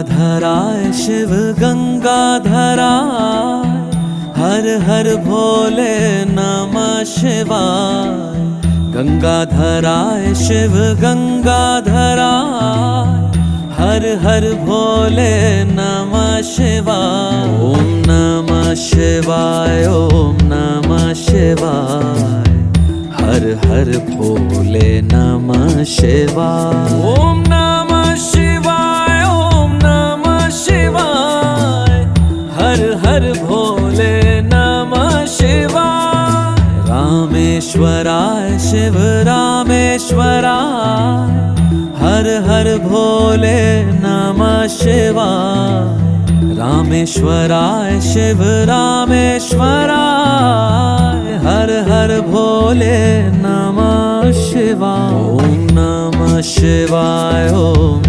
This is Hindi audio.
गंगाधराय शिव गंगाधराय, हर हर भोले नमः शिवाय। गंगाधराय शिव गंगाधराय, हर हर भोले नमः शिवाय। ओम नमः शिवाय, ओम नमः शिवाय, हर हर भोले नमः शिवाय। ओम नमः शिवाय, ओम नमः शिवाय, हर हर भोले नमः शिवाय। रामेश्वराय शिव रामेश्वराय, हर हर भोले नमः शिवाय। रामेश्वराय शिव रामेश्वराय, हर हर भोले नमः शिवाय। ओम नमः शिवाय, ओम